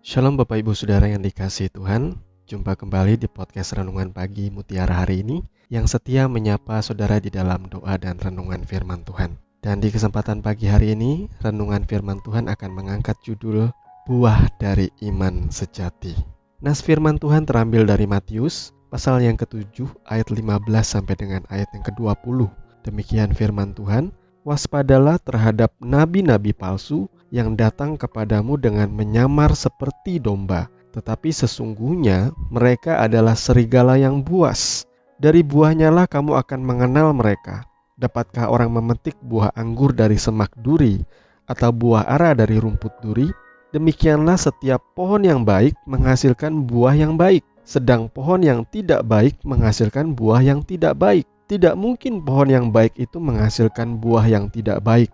Shalom Bapak Ibu Saudara yang dikasihi Tuhan. Jumpa kembali di podcast Renungan Pagi Mutiara hari ini yang setia menyapa saudara di dalam doa dan renungan firman Tuhan. Dan di kesempatan pagi hari ini, renungan firman Tuhan akan mengangkat judul Buah dari Iman Sejati. Nas firman Tuhan terambil dari Matius pasal yang ke-7 ayat 15 sampai dengan ayat yang ke-20. Demikian firman Tuhan, waspadalah terhadap nabi-nabi palsu yang datang kepadamu dengan menyamar seperti domba, tetapi sesungguhnya mereka adalah serigala yang buas. Dari buahnya lah kamu akan mengenal mereka. Dapatkah orang memetik buah anggur dari semak duri, atau buah ara dari rumput duri? Demikianlah setiap pohon yang baik menghasilkan buah yang baik, sedang pohon yang tidak baik menghasilkan buah yang tidak baik. Tidak mungkin pohon yang baik itu menghasilkan buah yang tidak baik,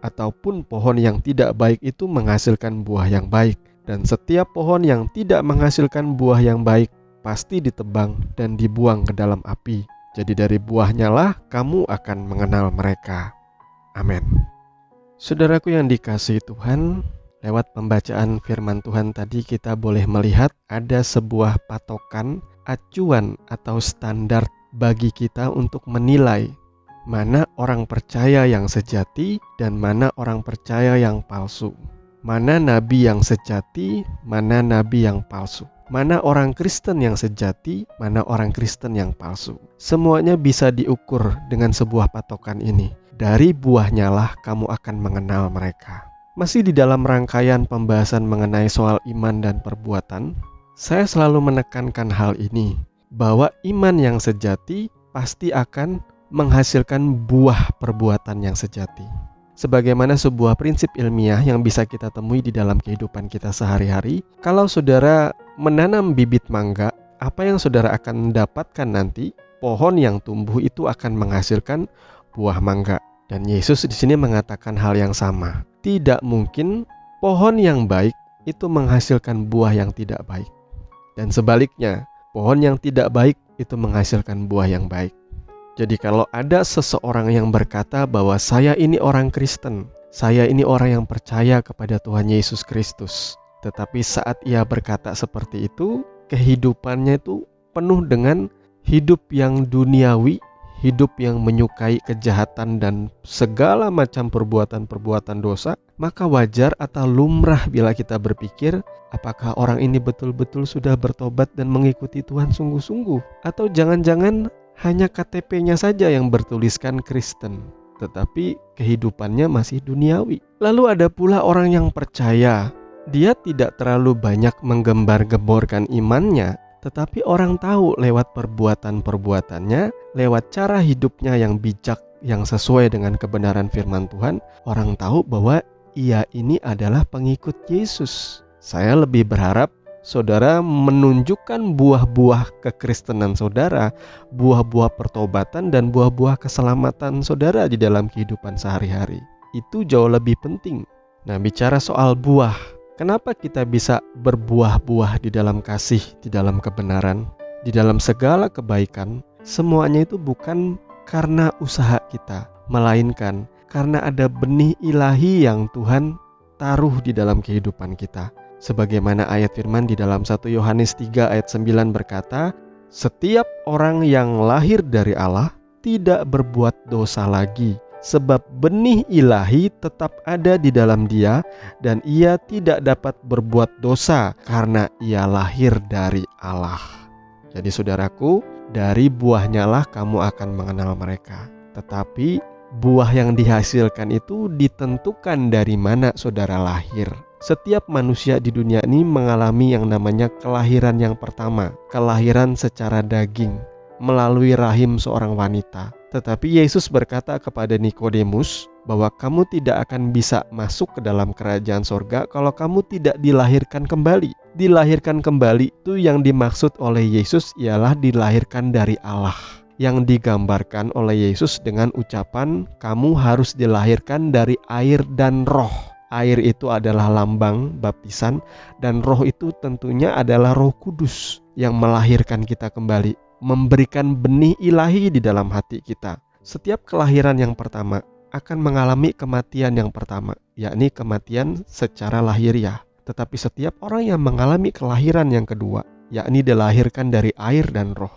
ataupun pohon yang tidak baik itu menghasilkan buah yang baik. Dan setiap pohon yang tidak menghasilkan buah yang baik pasti ditebang dan dibuang ke dalam api. Jadi dari buahnya lah kamu akan mengenal mereka. Amin. Saudaraku yang dikasihi Tuhan, lewat pembacaan firman Tuhan tadi kita boleh melihat ada sebuah patokan, acuan atau standar bagi kita untuk menilai mana orang percaya yang sejati dan mana orang percaya yang palsu. Mana nabi yang sejati, mana nabi yang palsu. Mana orang Kristen yang sejati, mana orang Kristen yang palsu. Semuanya bisa diukur dengan sebuah patokan ini. Dari buahnya lah kamu akan mengenal mereka. Masih di dalam rangkaian pembahasan mengenai soal iman dan perbuatan, saya selalu menekankan hal ini, bahwa iman yang sejati pasti akan menghasilkan buah perbuatan yang sejati. Sebagaimana sebuah prinsip ilmiah yang bisa kita temui di dalam kehidupan kita sehari-hari, kalau saudara menanam bibit mangga, apa yang saudara akan dapatkan nanti? Pohon yang tumbuh itu akan menghasilkan buah mangga. Dan Yesus di sini mengatakan hal yang sama. Tidak mungkin pohon yang baik itu menghasilkan buah yang tidak baik. Dan sebaliknya, pohon yang tidak baik itu menghasilkan buah yang baik. Jadi kalau ada seseorang yang berkata bahwa saya ini orang Kristen, saya ini orang yang percaya kepada Tuhan Yesus Kristus, tetapi saat ia berkata seperti itu, kehidupannya itu penuh dengan hidup yang duniawi, hidup yang menyukai kejahatan dan segala macam perbuatan-perbuatan dosa, maka wajar atau lumrah bila kita berpikir, apakah orang ini betul-betul sudah bertobat dan mengikuti Tuhan sungguh-sungguh? Atau jangan-jangan hanya KTP-nya saja yang bertuliskan Kristen, tetapi kehidupannya masih duniawi. Lalu ada pula orang yang percaya, dia tidak terlalu banyak menggembar-gemborkan imannya, tetapi orang tahu lewat perbuatan-perbuatannya, lewat cara hidupnya yang bijak, yang sesuai dengan kebenaran firman Tuhan, orang tahu bahwa ia ini adalah pengikut Yesus. Saya lebih berharap saudara menunjukkan buah-buah kekristenan saudara, buah-buah pertobatan dan buah-buah keselamatan saudara di dalam kehidupan sehari-hari. Itu jauh lebih penting. Nah, bicara soal buah, kenapa kita bisa berbuah-buah di dalam kasih, di dalam kebenaran, di dalam segala kebaikan? Semuanya itu bukan karena usaha kita, melainkan karena ada benih ilahi yang Tuhan taruh di dalam kehidupan kita. Sebagaimana ayat firman di dalam 1 Yohanes 3 ayat 9 berkata, setiap orang yang lahir dari Allah tidak berbuat dosa lagi, sebab benih ilahi tetap ada di dalam dia dan ia tidak dapat berbuat dosa karena ia lahir dari Allah. Jadi saudaraku, dari buahnya lah kamu akan mengenal mereka. Tetapi buah yang dihasilkan itu ditentukan dari mana saudara lahir. Setiap manusia di dunia ini mengalami yang namanya kelahiran yang pertama, kelahiran secara daging, melalui rahim seorang wanita. Tetapi Yesus berkata kepada Nikodemus bahwa kamu tidak akan bisa masuk ke dalam kerajaan sorga kalau kamu tidak dilahirkan kembali. Dilahirkan kembali itu yang dimaksud oleh Yesus ialah dilahirkan dari Allah. Yang digambarkan oleh Yesus dengan ucapan kamu harus dilahirkan dari air dan roh. Air itu adalah lambang baptisan dan roh itu tentunya adalah Roh Kudus yang melahirkan kita kembali, memberikan benih ilahi di dalam hati kita. Setiap kelahiran yang pertama akan mengalami kematian yang pertama, yakni kematian secara lahiriah. tetapi setiap orang yang mengalami kelahiran yang kedua, yakni dilahirkan dari air dan roh,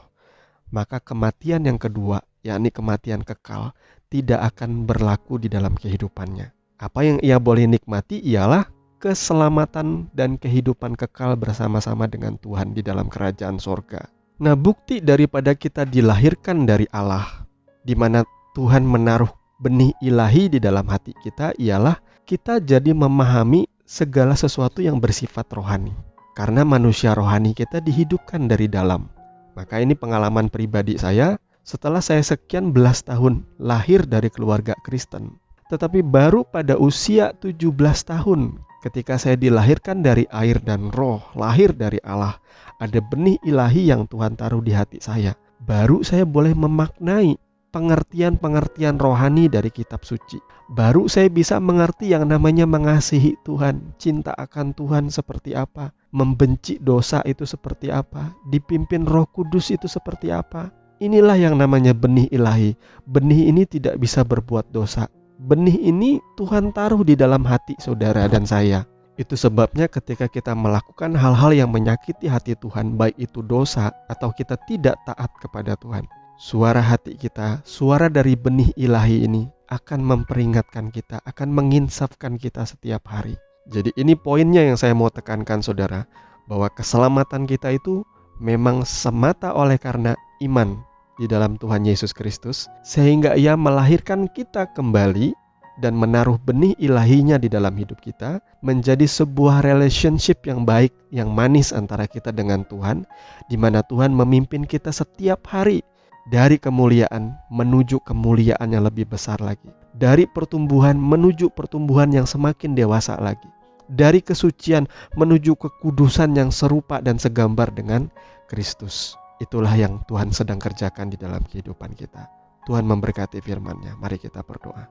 maka kematian yang kedua, yakni kematian kekal, tidak akan berlaku di dalam kehidupannya. Apa yang ia boleh nikmati ialah keselamatan dan kehidupan kekal bersama-sama dengan Tuhan di dalam kerajaan sorga. Nah, bukti daripada kita dilahirkan dari Allah, di mana Tuhan menaruh benih ilahi di dalam hati kita, ialah kita jadi memahami segala sesuatu yang bersifat rohani. Karena manusia rohani kita dihidupkan dari dalam. Maka ini pengalaman pribadi saya setelah saya sekian belas tahun lahir dari keluarga Kristen. Tetapi baru pada usia 17 tahun ketika saya dilahirkan dari air dan roh, lahir dari Allah, ada benih ilahi yang Tuhan taruh di hati saya. Baru saya boleh memaknai pengertian-pengertian rohani dari kitab suci. Baru saya bisa mengerti yang namanya mengasihi Tuhan, cinta akan Tuhan seperti apa, membenci dosa itu seperti apa, dipimpin Roh Kudus itu seperti apa. Inilah yang namanya benih ilahi. Benih ini tidak bisa berbuat dosa. Benih ini Tuhan taruh di dalam hati saudara dan saya. Itu sebabnya ketika kita melakukan hal-hal yang menyakiti hati Tuhan, baik itu dosa atau kita tidak taat kepada Tuhan, suara hati kita, suara dari benih ilahi ini akan memperingatkan kita, akan menginsafkan kita setiap hari. Jadi ini poinnya yang saya mau tekankan saudara, bahwa keselamatan kita itu memang semata oleh karena iman di dalam Tuhan Yesus Kristus, sehingga Ia melahirkan kita kembali dan menaruh benih ilahinya di dalam hidup kita, menjadi sebuah relationship yang baik, yang manis antara kita dengan Tuhan, di mana Tuhan memimpin kita setiap hari dari kemuliaan menuju kemuliaan yang lebih besar lagi, dari pertumbuhan menuju pertumbuhan yang semakin dewasa lagi, dari kesucian menuju kekudusan yang serupa dan segambar dengan Kristus. Itulah yang Tuhan sedang kerjakan di dalam kehidupan kita. Tuhan memberkati firman-Nya. Mari kita berdoa.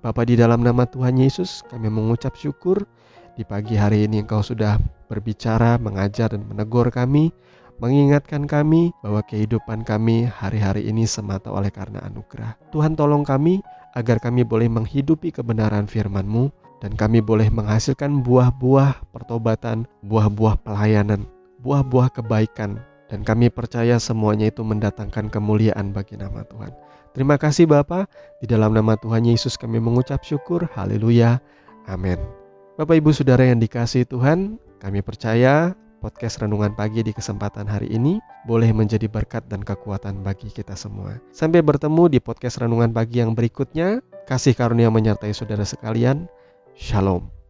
Bapa, di dalam nama Tuhan Yesus, kami mengucap syukur di pagi hari ini Engkau sudah berbicara, mengajar dan menegur kami, mengingatkan kami bahwa kehidupan kami hari-hari ini semata oleh karena anugerah. Tuhan, tolong kami agar kami boleh menghidupi kebenaran firman-Mu dan kami boleh menghasilkan buah-buah pertobatan, buah-buah pelayanan, buah-buah kebaikan, dan kami percaya semuanya itu mendatangkan kemuliaan bagi nama Tuhan. Terima kasih Bapa, di dalam nama Tuhan Yesus kami mengucap syukur, haleluya, amin. Bapak Ibu Saudara yang dikasihi Tuhan, kami percaya podcast Renungan Pagi di kesempatan hari ini boleh menjadi berkat dan kekuatan bagi kita semua. Sampai bertemu di podcast Renungan Pagi yang berikutnya. Kasih karunia menyertai saudara sekalian. Shalom.